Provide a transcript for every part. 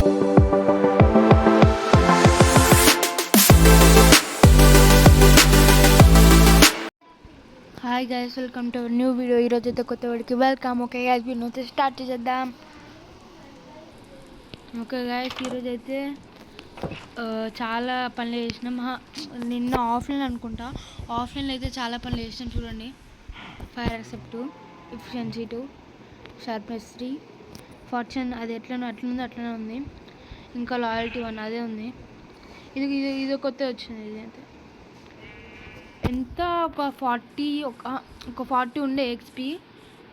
Hi guys, welcome to new video. ఈరోజు అయితే కొత్త వాడికి వెల్కమ్. ఓకే గైస్, వీడియో అయితే స్టార్ట్ చేద్దాం. ఓకే గైస్, ఈరోజు అయితే చాలా పనులు చేసినాం. నిన్న ఆఫ్లైన్ అనుకుంటా, ఆఫ్లైన్లో అయితే చాలా పనులు చేసినాం. చూడండి, fire accept 2, efficiency 2, sharpness 3, fortune అది ఎట్లనో అట్లనే ఉంది. ఇంకా లాయల్టీ 1 అదే ఉంది. ఇది కొత్త వచ్చింది. ఇది అయితే ఎంత ఒక 40 ఉండే ఎక్స్పీ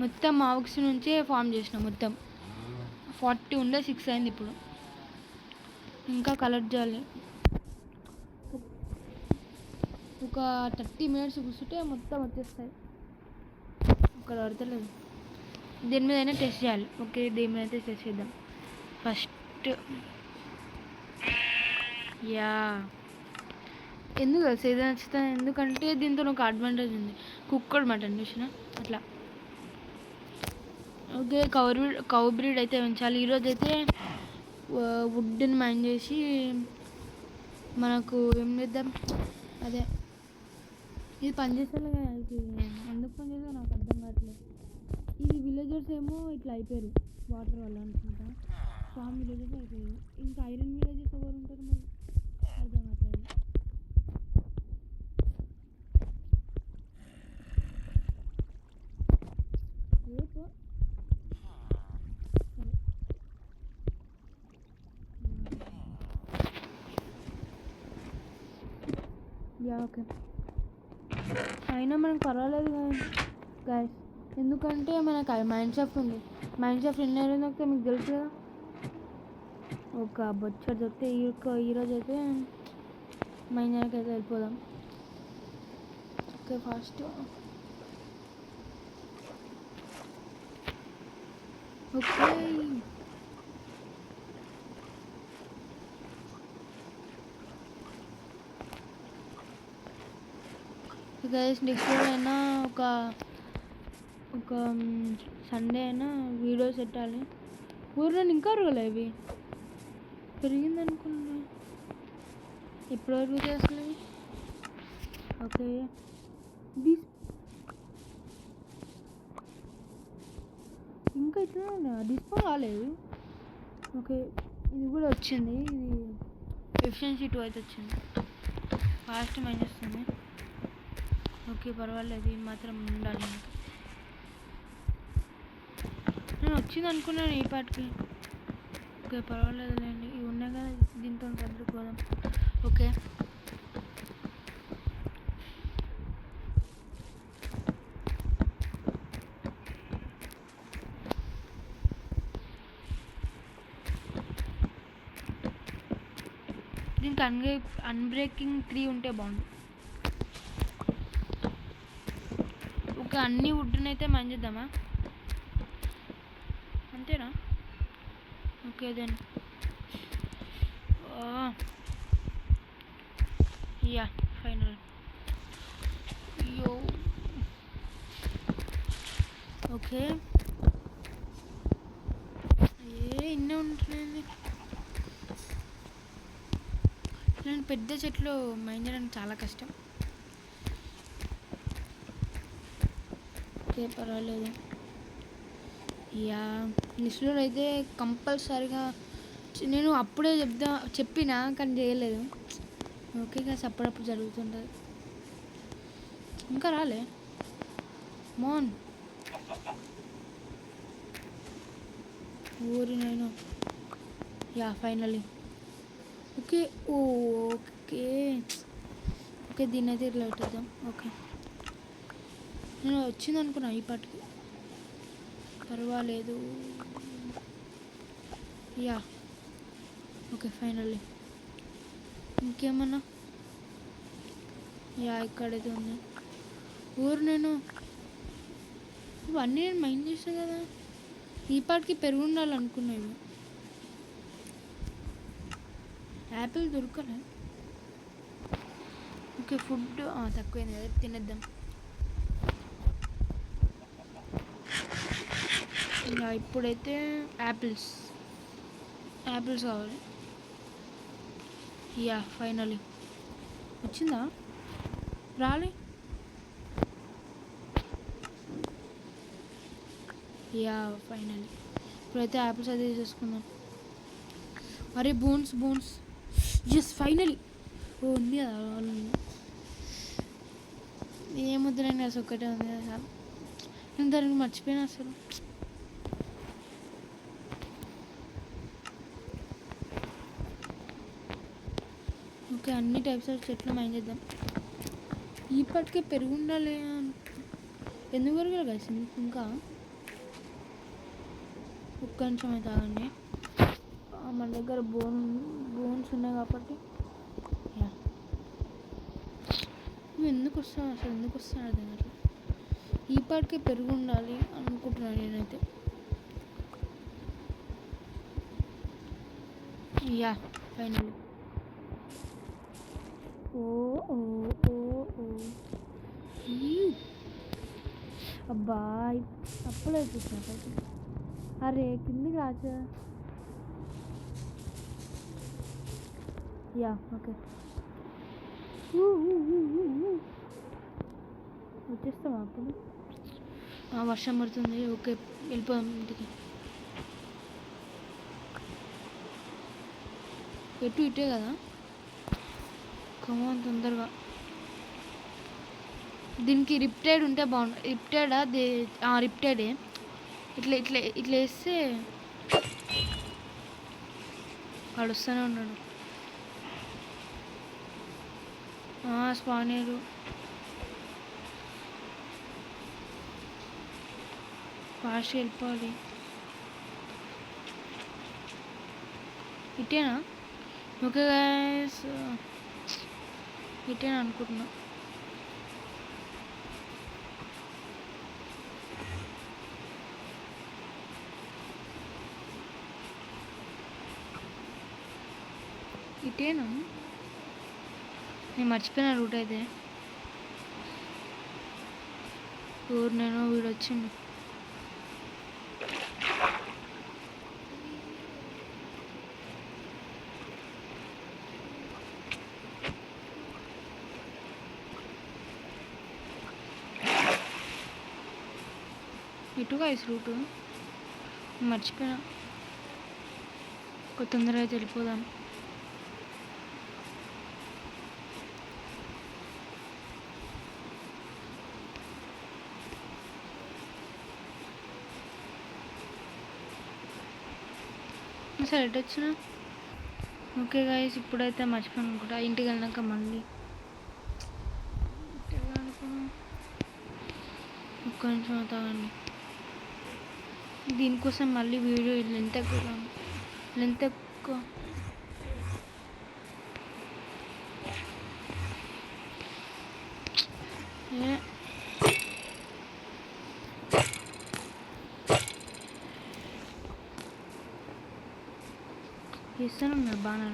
మొత్తం మావుక్స్ నుంచే ఫామ్ చేసిన. మొత్తం 40 ఉండే 6 అయింది ఇప్పుడు. ఇంకా కలెక్ట్ చేయాలి. ఒక 30 మినిట్స్ కూర్చుంటే మొత్తం వచ్చేస్తాయి. అక్కడ పడతలేదు. దేని మీద అయినా టెస్ట్ చేయాలి. ఓకే, దేని మీద అయితే టెస్ట్ చేద్దాం ఫస్ట్. యా, ఎందుకు తెలుసు ఏదో నచ్చుతుంది. ఎందుకంటే దీంతో ఒక అడ్వాంటేజ్ ఉంది. కుక్కడ్ మటన్ చూసిన అట్లా. ఓకే, కౌ బ్రీడ్ అయితే పెంచాలి. ఈరోజు అయితే వుడ్ని మైన్ చేసి మనకు ఏం చేద్దాం. అదే ఇది పనిచేస్తుంది కదా, ఇది ఎందుకు పనిచేస్తుందో నాకు అర్థం కావట్లేదు. ఇది విలేజర్స్ ఏమో ఇట్లా అయిపోయారు వాటర్ వల్ల అనుకుంటా. ఫామ్ విలేజెస్ అయిపోయారు. ఇంకా ఐరన్ విలేజెస్ ఎవరు ఉంటారు మరి అర్థం కావట్లేదు. యా ఓకే, అయినా మనకు పర్వాలేదు గాయస్, ఎందుకంటే మనకు మైండ్ షాఫ్ట్ ఉంది. మైండ్ షాఫ్ట్ ఎన్ని అయినా వస్తే మీకు తెలుసు కదా. ఒక బొచ్చడు చెప్తే ఈరోజు అయితే మైండ్ అయితే వెళ్ళిపోదాం. Okay, fast. Okay, guys next అయినా ఒక సండే అయినా వీడియోస్ పెట్టాలి. ఊర్లో ఇంకా అరగలే, ఇవి పెరిగింది అనుకున్నా. ఎప్పటివరకు చేస్తలేవి. ఓకే, ఇంకా ఇట్లా డిస్పో కాలేదు. ఓకే, ఇది కూడా వచ్చింది. ఇది ఎఫిషియన్సీ 2 అయితే వచ్చింది. ఫాస్ట్ మైన్ వస్తుంది. ఓకే, పర్వాలేదు. ఇది మాత్రం ఉండాలి. నేను వచ్చింది అనుకున్నాను ఈ పాటికి. ఓకే, పర్వాలేదు లేండి. ఇవి ఉన్నాయి కదా, దీంతో సర్దుకోదాం. ఓకే, దీనికి అన్బ్రేకింగ్ 3 ఉంటే బాగుంది. ఓకే, అన్ని వుడ్ని అయితే మైన్ చేద్దామా, అంతేనా? Okay then ya final. Yo okay, ఇన్నే ఉంటున్నాయి. ఇలాంటి పెద్ద చెట్లు మైన్ చేయడానికి చాలా కష్టం. ఓకే, పర్వాలేదు. యా, నెక్స్ట్లో అయితే కంపల్సరీగా నేను అప్పుడే చెప్పినా కానీ చేయలేదు. ఓకే గాయ్స్, అప్పుడప్పుడు జరుగుతుంటుంది. ఇంకా రాలే మోన్ ఊరి నేను. Yeah finally. Okay okay okay, దీన్ని అయితే ఇట్లా పెట్టేద్దాం. ఓకే, నేను వచ్చింది అనుకున్నా ఈ పాటికి. పర్వాలేదు. Yeah okay, finally. ఇంకేమన్నా? యా, ఇక్కడైతే ఉంది ఊరు. నేను ఇవన్నీ నేను మైండ్ చేస్తాను కదా, ఈ పాటికి పెరుగు ఉండాలనుకున్నాను. యాపిల్ దొరకలే. ఓకే, ఫుడ్ తక్కువైంది కదా, తినేద్దాం. ఇప్పుడైతే యాపిల్స్ యాపిల్స్ కావాలి. యా ఫైనలీ వచ్చిందా, రాలే. యా ఫైనలీ ఇప్పుడైతే యాపిల్స్ అది చేసుకుందాం. అరే బోన్స్ ఎస్ ఫైనలీ. ఓ ఉంది కదా ఏమొద్దులండి, అసలు ఒక్కటే ఉంది కదా చాలు. నేను దానికి మర్చిపోయినా అసలు. ఓకే అన్ని టైప్స్ ఆఫ్ చెట్లు మైండ్ చేద్దాం. ఇప్పటికే పెరుగు ఉండాలి. ఎందుకు పెరగాలి కదా ఇంకా ఒక్క నిమిషం అయితే ఆగండి. మన దగ్గర బోన్స్ ఉన్నాయి కాబట్టి. నువ్వు ఎందుకు వస్తావు అసలు, ఎందుకు వస్తాను అర్థం కాదు. ఈ పాటికే పెరుగు ఉండాలి అనుకుంటున్నాను నేనైతే. Yeah final. ఓ ఓ ఓ ఓ అబ్బా అప్పులు అయిపోతున్నా. అరే కిందికి రాచా. యా ఓకే వచ్చేస్తాం అప్పుడు. వర్షం పడుతుంది. ఓకే వెళ్ళిపోదాం ఇంటికి. ఎటు ఇటే కదా, కమాన్ తొందరగా. దీనికి రిప్టైడ్ ఉంటే బాగుండు. రిప్టైడా రిప్టైడే. ఇట్లా ఇట్లా ఇట్లా వేస్తే వాడు వస్తూనే ఉన్నాడు. స్పానీరు ఫాస్ట్ వెళ్ళిపోవాలి. ఇటేనా? ఓకే గైస్ ఇటేనా అనుకుంటున్నా. ఇటేనా? నేను మర్చిపోయిన రూట్ అయితే. ఊరు నేను వీడు వచ్చిండు. ఇటుగా ఈ రూటు మర్చిపోయినా. ఒక తొందరగా అయితే వెళ్ళిపోదాం. సరే ఎటు వచ్చినా. ఓకే గాయస్ ఇప్పుడైతే మర్చిపోయాను అనుకుంటా. ఇంటికి వెళ్ళినాక మళ్ళీ ఒక్క నిమిషం అవుతామండి. దీనికోసం మళ్ళీ వీడియో లెంత్ ఎక్కువ ఇస్తాను బాగా.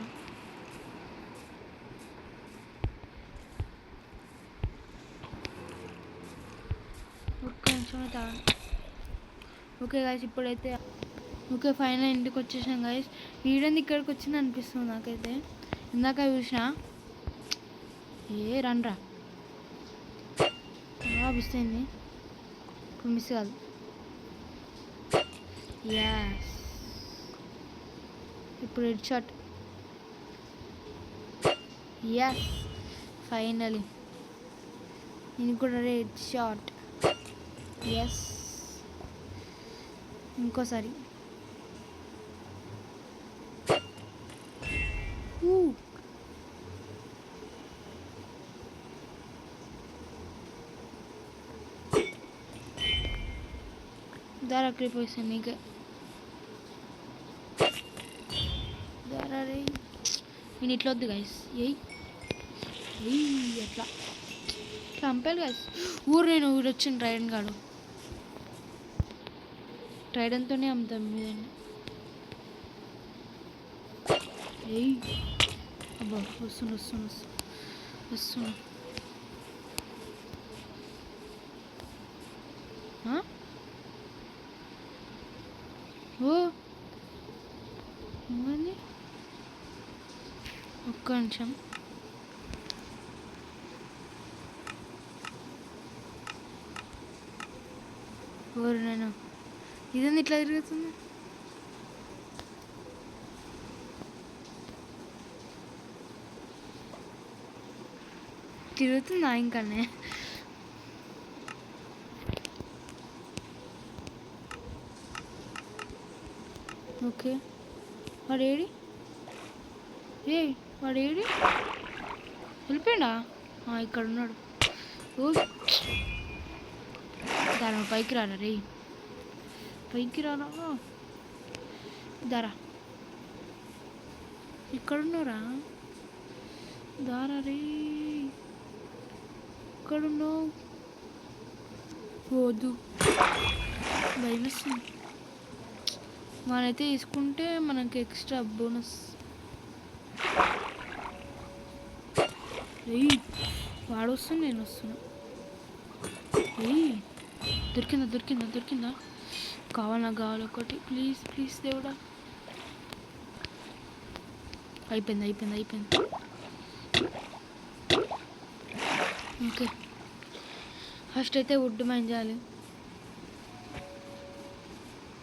ఒక్క నిమిషం తాగండి. ఓకే గాయస్ ఇప్పుడైతే ఓకే ఫైనల్ ఇంటికి వచ్చేసాం గాయస్. వీడేంది ఇక్కడికి వచ్చింది అనిపిస్తుంది నాకైతే. ఇందాక చూసిన రండ్రా మిస్ అయింది. ఇప్పుడు మిస్ కాదు. యాస్ ఇప్పుడు హెడ్ షాట్. యాస్ ఫైనలీ ఇది కూడా హెడ్ షాట్. ఎస్ ఇంకోసారి. దారా క్లిపోయిస్తాను నీకే. దారా రే నేను ఇట్లా వద్దు గైస్. ఎట్లా చంపాలి గైస్. నేను ఊరొచ్చిన ట్రైడన్ కాడు. ట్రైడన్తోనే అమ్ముతాం మీదండి. అబ్బా వస్తున్నా. ఓ ఏమైంది? ఒక్క నిమిషం. ఓరు నేను ఇదేంది ఇట్లా తిరుగుతుంది? తిరుగుతుందా ఇంకానే? ఓకే, వాడేడి? వాడేడి వెళ్ళిపోయిండా? ఇక్కడ ఉన్నాడు. ఓ దారా, పైకి రారా రే, పైకి రారా. దారా, ఇక్కడున్నారా? దారా రే, ఇక్కడున్నావు. వద్దు, భయం వేస్తుంది. మనైతే తీసుకుంటే మనకి ఎక్స్ట్రా బోనస్. వాడు వస్తుంది, నేను వస్తున్నా. దొరికిందా? కావాలి ఒకటి, ప్లీజ్ ప్లీజ్ దేవుడా. అయిపోయింది. ఓకే, ఫస్ట్ అయితే వుడ్ మైన్ చేయాలి.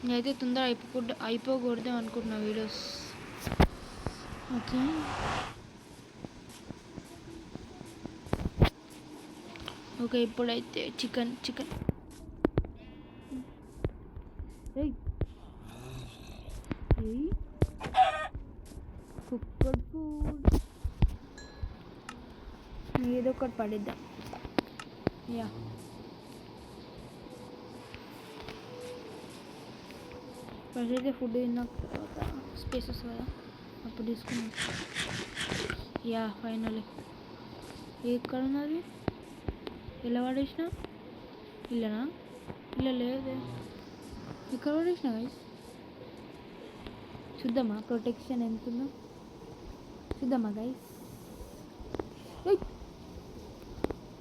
నేనైతే తొందర అయిపోకూడదు అనుకుంటున్నా వీడియోస్. ఓకే, ఇప్పుడైతే చికెన్ కుక్కడ్ ఫుడ్ ఏదో ఒకటి పడిద్దాం. యా, ఫస్ట్ అయితే ఫుడ్ తిన్న తర్వాత స్పేస్ వస్తుంది కదా, అప్పుడు తీసుకున్నాం. Yeah, finally. ఎక్కడ ఉన్నది? ఇలా పడేసిన? ఇల్లనా? ఇలా లేదే. ఇక్కడ పడేసిన గైస్. చూద్దామా ప్రొటెక్షన్ ఎంత ఉందో? చూద్దామా guys?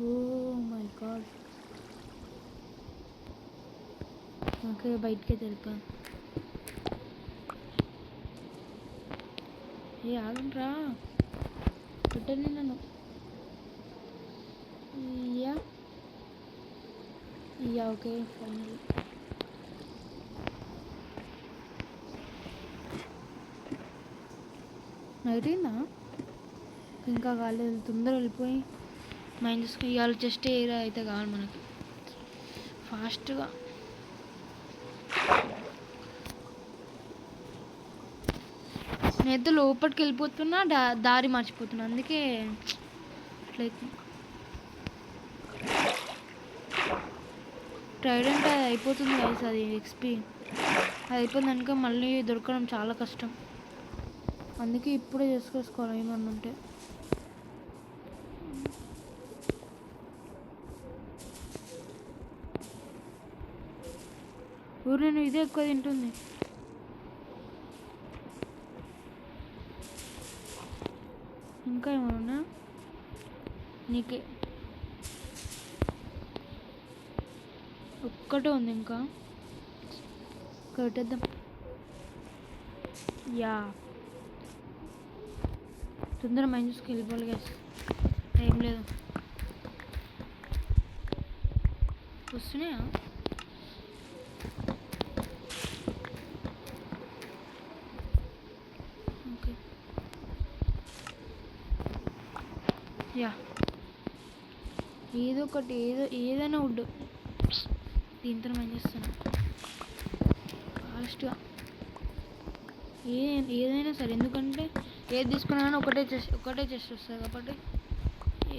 Oh my god. Okay, బయటకే తెలిపా. ఆగండ్రా, పెట్టండి నన్ను. Yeah okay, final. నైట్ ఇంకా కాలేదు, తొందరగా వెళ్ళిపోయి మైండ్ చూసుకుని ఇవాళ జస్ట్ ఏరియా అయితే కావాలి మనకి ఫాస్ట్గా. నేనైతే లోపలికి వెళ్ళిపోతున్నా, దారి మర్చిపోతున్నా, అందుకే అట్లయితే. ట్రైడెంట్ అది అయిపోతుంది గైస్, అది ఎక్స్పీ అది అయిపోయిందనుక మళ్ళీ దొరకడం చాలా కష్టం. అందుకే ఇప్పుడే చేసుకోవాలి ఏమన్నా ఉంటే. నేను ఇదే ఎక్కువ తింటుంది. ఇంకా ఏమన్నా నీకే ఒక్కటే ఉంది, ఇంకా పెట్టేద్దాం. యా, తొందర మైండ్ చూసుకు వెళ్ళిపోవాలి గ్యాస్, ఏం లేదు. వస్తున్నాయా? ఓకే, యా, ఏదో ఒకటి ఏదైనా వుడ్ దీంతో మైండ్ చేస్తాను ఫాస్ట్గా. ఏదైనా సరే, ఎందుకంటే ఏది తీసుకున్నా కానీ ఒకటే చెస్ట్ వస్తుంది కాబట్టి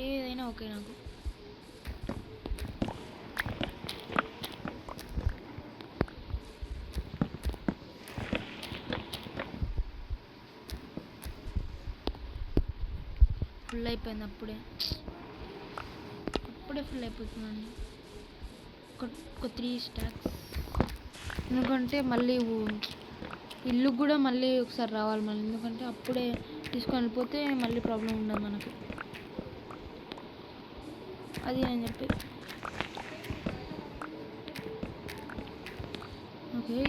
ఏదైనా ఓకే నాకు. ఫుల్ అయిపోయింది, అప్పుడే ఫుల్ అయిపోతుందండి. ఒక 3 స్టాక్స్, ఎందుకంటే మళ్ళీ ఇల్లు కూడా మళ్ళీ ఒకసారి రావాలి మళ్ళీ, ఎందుకంటే అప్పుడే తీసుకొని వెళ్ళిపోతే మళ్ళీ ప్రాబ్లం ఉండదు మనకు. అది నేను చెప్పి. ఓకే,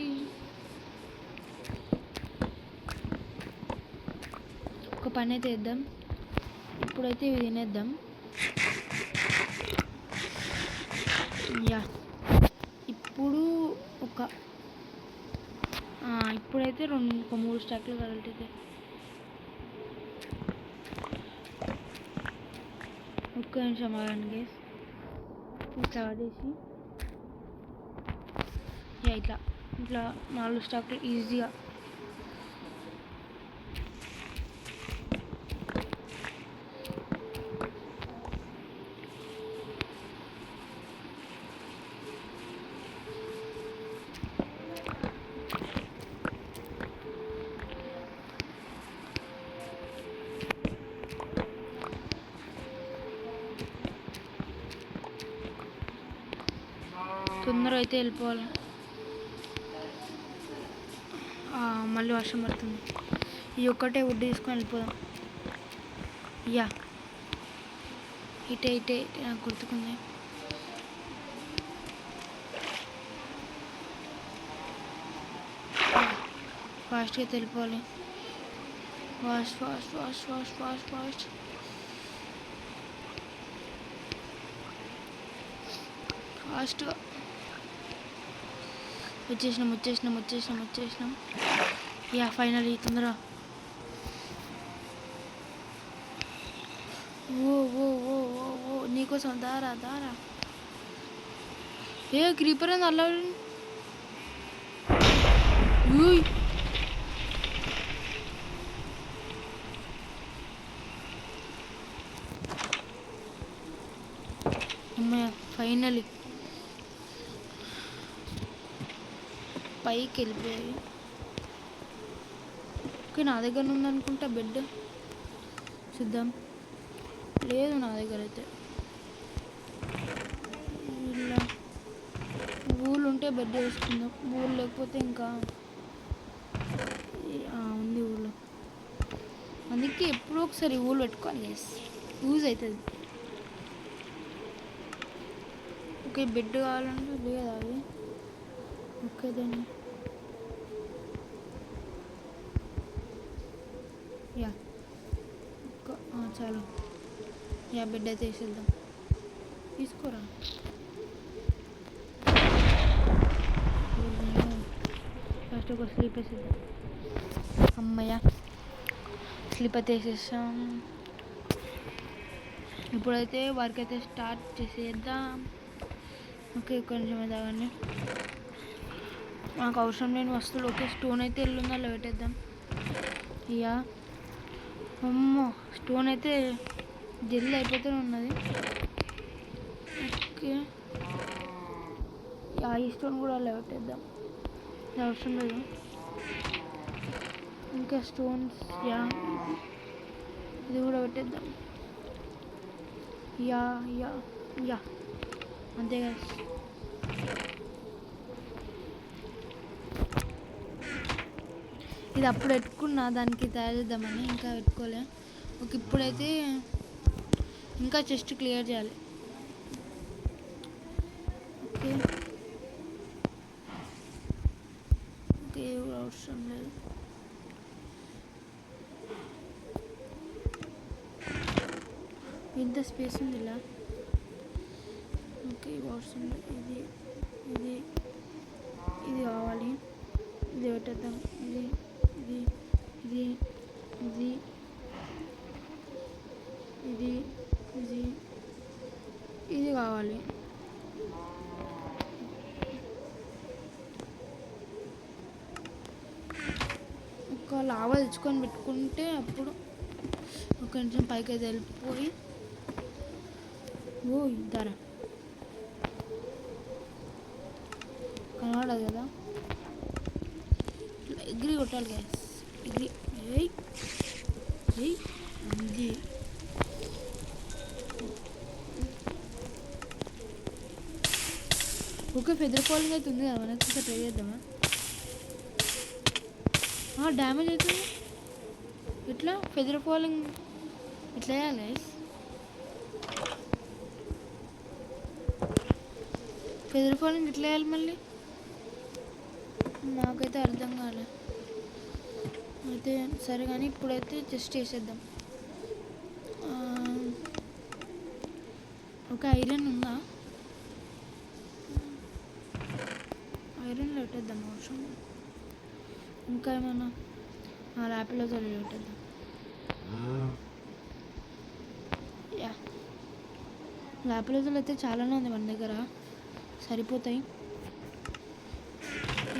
ఒక పని అయితే వేద్దాం. ఇప్పుడైతే ఇవి తినేద్దాం. యా ఇప్పుడు ఇప్పుడైతే ఒక 3 స్టాక్లు కలుగుతాయి. ఒక్క నిమిషం ఆగండి గైస్. ఇట్లా పడేసి ఇట్లా 4 స్టాక్లు ఈజీగా. తొందరగా అయితే వెళ్ళిపోవాలి. మళ్ళీ వర్షం పడుతుంది. ఈ ఒక్కటే వుడ్ తీసుకొని వెళ్ళిపోదాం. యా ఇటే నాకు గుర్తుకుంది. ఫాస్ట్గా వెళ్ళిపోవాలి. ఫాస్ట్ ఫాస్ట్గా వచ్చేసినాం. యా ఫైనల్ తొందరగా. ఓ నీకోసం దారా ఏ క్రీపర్ అని అలా అమ్మాయ ఫైనలీ పైకి వెళ్ళిపోయాయి. ఓకే నా దగ్గర ఉందనుకుంటా బెడ్. చూద్దాం. లేదు నా దగ్గర అయితే. ఇలా ఊళ్ళు ఉంటే బెడ్ వేసుకుందాం. ఊళ్ళు లేకపోతే ఇంకా ఉంది ఊళ్ళో. అందుకే ఎప్పుడో ఒకసారి ఊళ్ళు పెట్టుకోవాలి. యూజ్ అవుతుంది. ఓకే బెడ్ కావాలంటే లేదా అవి. ఓకే దాన్ని యా చాలు. యా బెడ్ అయితే వేసేద్దాం. తీసుకోరా. ఫస్ట్ ఒక స్లీప్ వేసేద్దాం. అమ్మయ్య స్లీప్ అయితే వేసేసాం. ఇప్పుడైతే వర్క్ అయితే స్టార్ట్ చేసేద్దాం. ఓకే కొంచెం తాగండి. మాకు అవసరం లేని వస్తువులు. ఓకే స్టోన్ అయితే ఎల్లుందా పెట్టేద్దాం. ఇక అమ్మో స్టోన్ అయితే జల్దీ అయిపోతూనే ఉన్నది. ఓకే ఈ స్టోన్ కూడా అలా పెట్టేద్దాం. ఇది అవసరం లేదు. ఇంకా స్టోన్స్ ఇది కూడా పెట్టేద్దాం. యా అంతే కదా. ఇది అప్పుడు పెట్టుకున్నా దానికి తయారు చేద్దామని, ఇంకా పెట్టుకోలే. ఓకే ఇప్పుడైతే ఇంకా చెస్ట్ క్లియర్ చేయాలి. ఓకే అవసరం లేదు. ఇంత స్పేస్ ఉంది ఇలా. ఓకే అవసరం లేదు. ఇది కావాలి. ఇది పెట్టేద్దాం. ఇది కావాలి. ఒక లావా తెచ్చుకొని పెట్టుకుంటే అప్పుడు ఒక నిమిషం పైకి అయితే వెళ్ళిపోయి ఇద్దారా కనబడదు కదా. ఎగ్రీ కొట్టాలి గ్యాస్. ఎగ్రీ ఇది ఓకే ఫెదర్ ఫాలింగ్ అయితే ఉంది కదా. మనకి ఇంకా ట్రై చేద్దామా. డ్యామేజ్ అవుతుంది. ఇట్లా ఫెదర్ ఫాలింగ్ ఇట్లా వేయాలి. ఫెదర్ ఫాలింగ్ ఇట్లా వేయాలి మళ్ళీ. నాకైతే అర్థం కాలే. అయితే సరే కానీ ఇప్పుడైతే జస్ట్ వేసేద్దాం. ఒక ఐరన్ ఉందా? ఐరన్లో పెట్టేద్దాం అవసరం. ఇంకా ఏమన్నా ల్యాప్లో చదివి పెట్టేద్దాం. యా, ల్యాప్లో అయితే చాలానే ఉంది మన దగ్గర, సరిపోతాయి.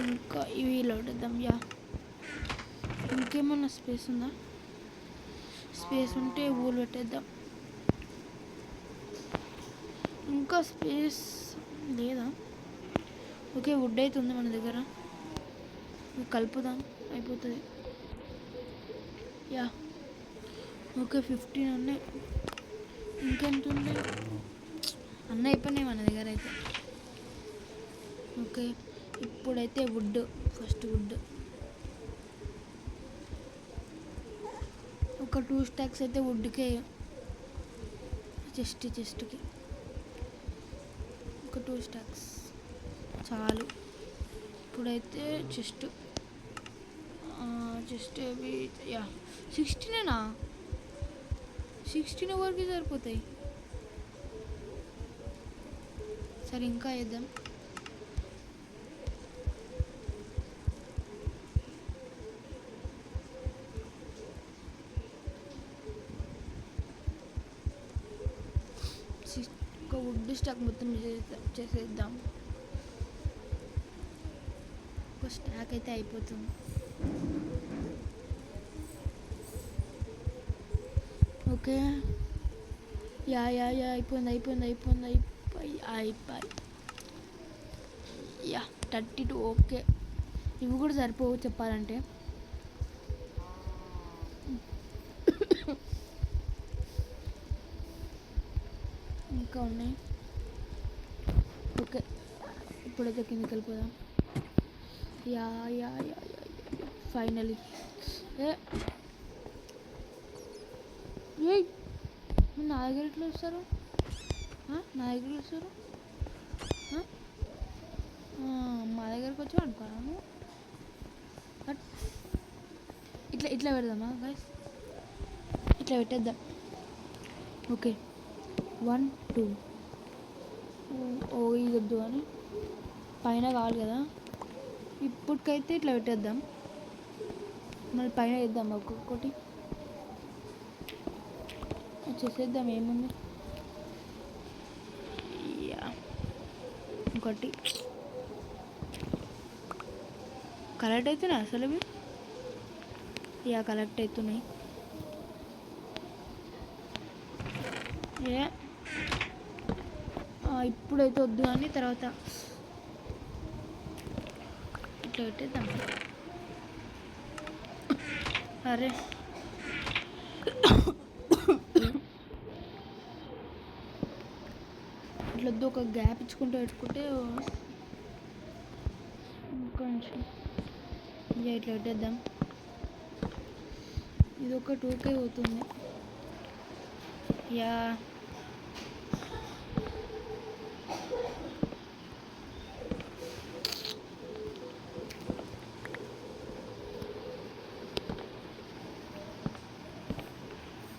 ఇంకా ఇవి పెట్టేద్దాం. యా, ఇంకేమన్నా స్పేస్ ఉందా? స్పేస్ ఉంటే ఊలు పెట్టేద్దాం. ఇంకా స్పేస్ లేదా? ఓకే, వుడ్ అయితే ఉంది మన దగ్గర, కలుపుదాం, అయిపోతుంది. యా, ఓకే 15 ఉన్నాయి. ఇంకెంత ఉంది? అన్నీ అయిపోయినాయి మన దగ్గర అయితే. ఓకే, ఇప్పుడైతే వుడ్, ఫస్ట్ వుడ్ ఒక 2 స్టాక్స్ అయితే వుడ్కే, చెస్ట్కి ఒక 2 స్టాక్స్ చాలు. ఇప్పుడైతే చెస్ట్ అవి, యా 16 16 వరకు సరిపోతాయి. సరే, ఇంకా వేద్దాం. ఒక వుడ్ స్టాక్ మొత్తం చేసేద్దాం. ఒక స్టాక్ అయితే అయిపోతుంది. ఓకే, యా అయిపోయింది. యా 32. ఓకే, ఇవి కూడా సరిపోవు చెప్పాలంటే. ఇంకా ఉన్నాయి. ఓకే, ఇప్పుడైతే కిందకి వెళ్ళిపోదాం. Yeah finally. నా దగ్గర ఎట్లా వస్తారు? మా దగ్గరకు వచ్చి అనుకున్నాను. ఇట్లా పెడదామా గైస్? ఇట్లా పెట్టేద్దాం. ఓకే 1 2. ఇది వద్దు అని పైన కావాలి కదా, ఇప్పటికైతే ఇట్లా పెట్టేద్దాం. మళ్ళీ పైన వేద్దాం ఒక్కొక్కటి చేసేద్దాం. ఏముంది, ఒకటి కలెక్ట్ అవుతున్నాయి అసలు ఇవి. కలెక్ట్ అవుతున్నాయి. ఇప్పుడైతే వద్దు అని తర్వాత ఇట్లా పెట్టేద్దాం. అరే ఇట్లా వద్దు, ఒక గ్యాప్ ఇచ్చుకుంటూ పెట్టుకుంటే కొంచెం. ఇట్లా పెట్టేద్దాం. ఇది ఒక 2K అవుతుంది. యా,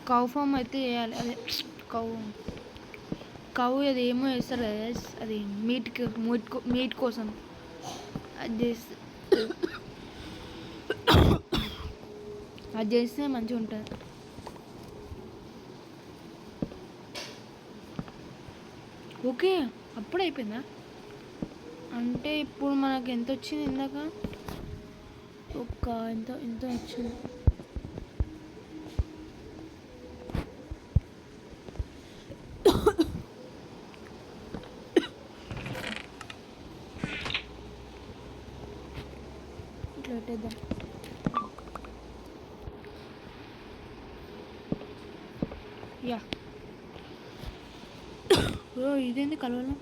కౌ ఫామ్ అయితే వేయాలి. అదే కౌ అది ఏమో వేస్తారు కదా, అది మీట్ కోసం అది చేస్తే మంచిగా ఉంటుంది. ఓకే, అప్పుడు అయిపోయిందా? అంటే ఇప్పుడు మనకు ఎంత వచ్చింది? ఇందాక ఎంత వచ్చింది? ఇట్లా పెట్టేద్దాం. యా, ఇదేంది కలవడం?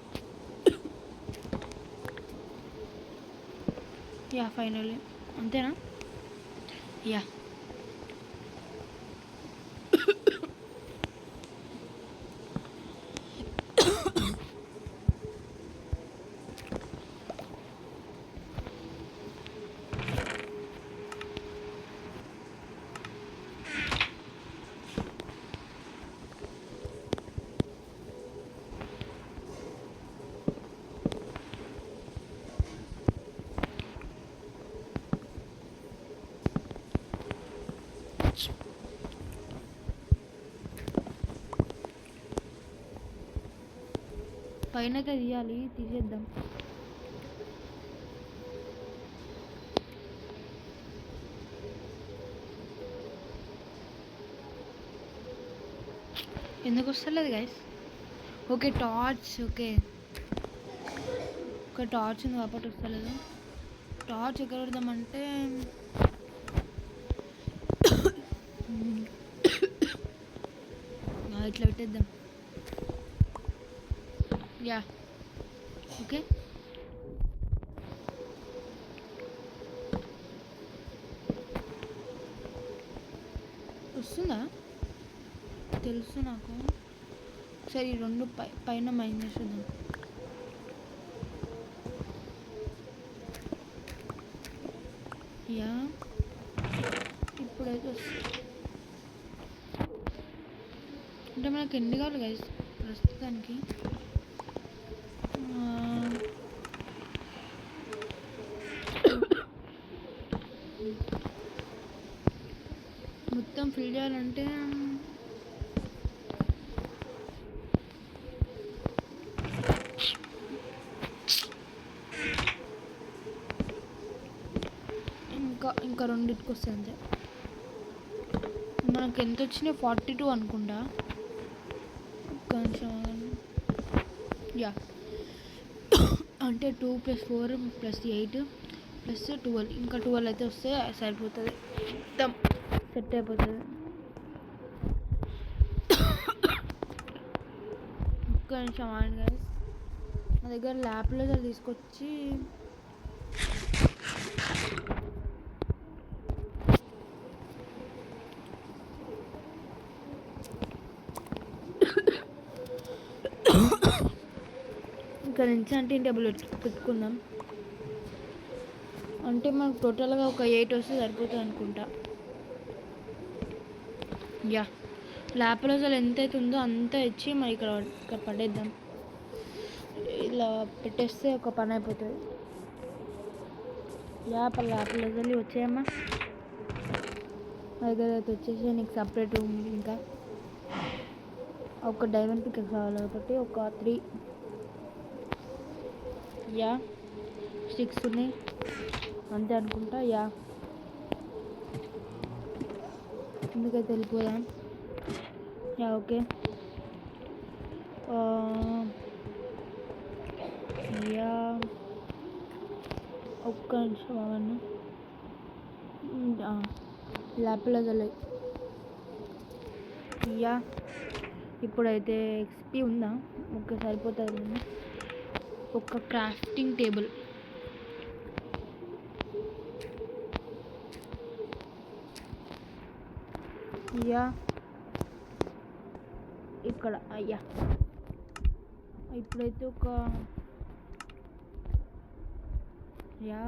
యా ఫైనల్లీ, అంతేనా? యా, పైనకే తీయాలి, తీసేద్దాం. ఎందుకు వస్తలేదు గైస్? ఓకే టార్చ్, ఓకే ఒక టార్చ్ ఉంది కాబట్టి వస్తలేదు. టార్చ్ ఎక్కడ పెడదామంటే ఇట్లా పెట్టేద్దాం. Yeah okay. వస్తుందా తెలుసు నాకు. సరే ఈ రెండు పైన మైండ్ చేసేద్దాం. యా ఇప్పుడైతే అంటే మనకు ఎన్ని కావాలి గైస్ ప్రస్తుతానికి? మొత్తం ఫిల్ చేయాలంటే ఇంకా రెండింటికి వస్తాయి అంతే. మనకు ఎంత వచ్చినాయి? 42 అనుకుంటా. కొంచెం యా అంటే 2 + 4 + 8 + 12 ఇంకా 12 అయితే వస్తే సరిపోతుంది, మొత్తం సెట్ అయిపోతుంది. ఒక్క నిమిషం ఆగండి గైస్. నా దగ్గర ల్యాప్లో తీసుకొచ్చి ఇక్కడ నుంచి అంటే టేబుల్ పెట్టుకుందాం. అంటే మనకు టోటల్గా ఒక 8 వస్తే సరిపోతుంది అనుకుంటా. యా ల్యాప్లో అసలు ఎంత అవుతుందో అంతా ఇచ్చి మరి ఇక్కడ పడేద్దాం. ఇలా పెట్టేస్తే ఒక పని అయిపోతుంది. యా ల్యాప్లో వచ్చాయమ్మా. దగ్గర అయితే వచ్చేసి నీకు సపరేట్ రూమ్. ఇంకా ఒక డైమండ్ పిక్ కావాలి కాబట్టి ఒక 3 యా 6 ఉన్నాయి అంతే అనుకుంటా. యా ఎందుకైతే వెళ్ళిపోదాం. Yeah okay. యా ఒక్క నిమిషం అవన్నీ ల్యాప్లో యా ఇప్పుడైతే ఎక్స్పీ ఉందా? ఓకే సరిపోతుంది. ఒక క్రాఫ్టింగ్ టేబుల్ యా ఇక్కడ. అయ్యా ఇప్పుడైతే ఒక యా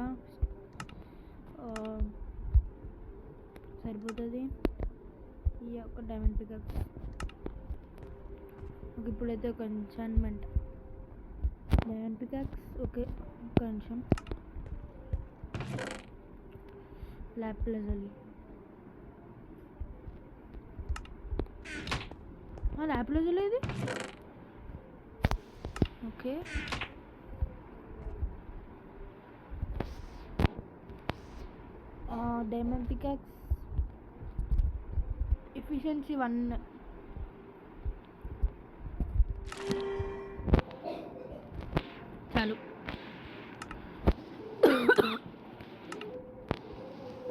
సరిపోతుంది. యా ఒక డైమండ్ పికాక్స్. ఓకే ఇప్పుడైతే ఒక ఎన్చాన్మెంట్ డైమండ్ పికాక్స్. ఓకే ఒక్క నిమిషం. ల్యాప్లో ల్యాప్లో ఇది ఓకే. డైమండ్ పికాక్స్ ఎఫిషియన్సీ 1 చాలు.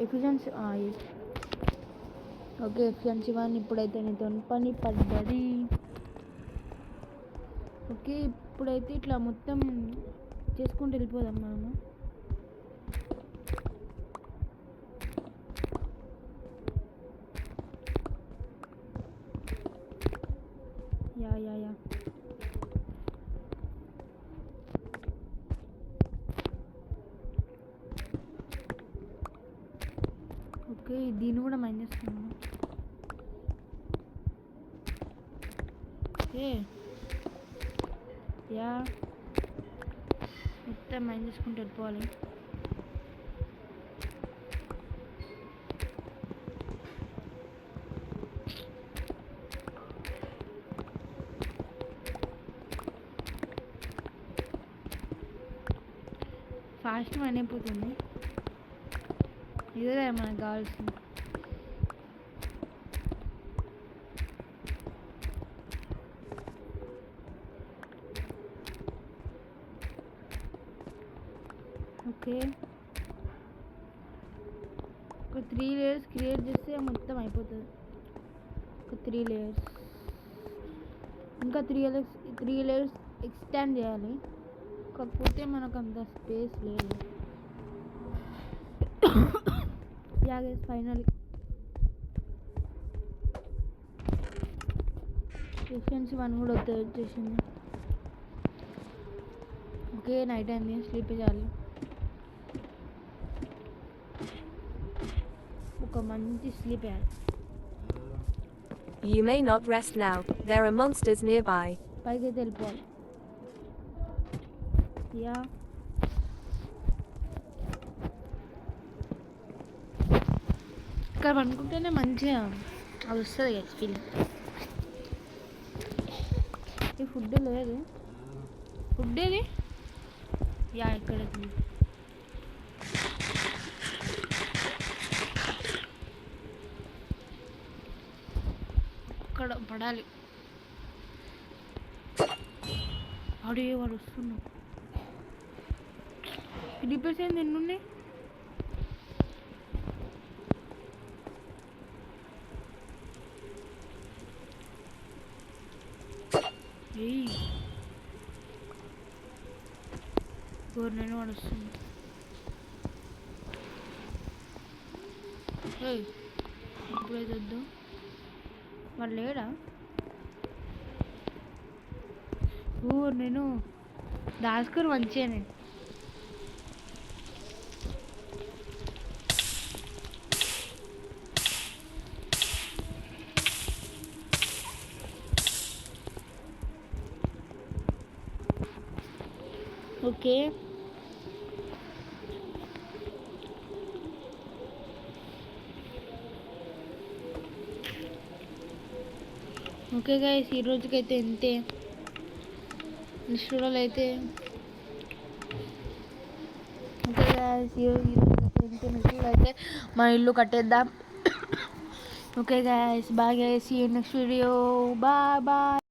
Efficiency okay efficiency 1. ఇప్పుడైతే నీతో పని పడ్డది. ఓకే ఇప్పుడైతే ఇట్లా మొత్తం చేసుకుంటూ వెళ్ళిపోదాం మనము. యా యా యా ఓకే దీన్ని కూడా మైండ్ చేస్తున్నాను. ఓకే యా మొత్తం మైండ్ చేసుకుంటూ వెళ్ళిపోవాలి. ఫాస్ట్ మనీ అయిపోతుంది. ఇదే మనకు కావాల్సింది. ఓకే, ఒక 3 లేయర్స్ క్రియేట్ చేస్తే మొత్తం అయిపోతుంది. ఒక 3 లేయర్స్, ఇంకా 3 లేయర్స్ ఎక్స్టెండ్ చేయాలి. కాకపోతే మనకు అంత స్పేస్ లేదు. యా గైస్, ఫైనల్ ఎఫిషియన్సీ 1 కూడా వచ్చేసింది. ఓకే, నైట్ అయింది, స్లీప్ చేయాలి. ఒక మంచి స్లీప్ చేయాలి. You may not rest now. There are monsters nearby. పైకి అయితే వెళ్ళిపోవాలి. యా, ఇక్కడ అనుకుంటేనే మంచిగా అది వస్తుంది కదా ఫీలింగ్. ఈ ఫుడ్ లేదు. ఫుడ్ ఏది? యా, ఇక్కడ ఇక్కడ పడాలి. అడే వాడు వస్తున్నావు. రిపేర్స్ ఏంది ఎన్ని ఉన్నాయి? నేను వాడు వస్తుంది. ఇప్పుడైతే వద్దు, వాడు లేడా? నేను దాచుకొని మంచిగా. ఓకే, ఓకే గైస్, ఈ రోజుకైతే ఇంతే. నెక్స్ట్ వీడియోలో అయితే ఓకే గైస్, ఈ రోజుకైతే ఇంతే. నెక్స్ట్ వీడియో అయితే మన ఇల్లు కట్టేద్దాం. Okay guys, bye guys, see you next video. Bye bye.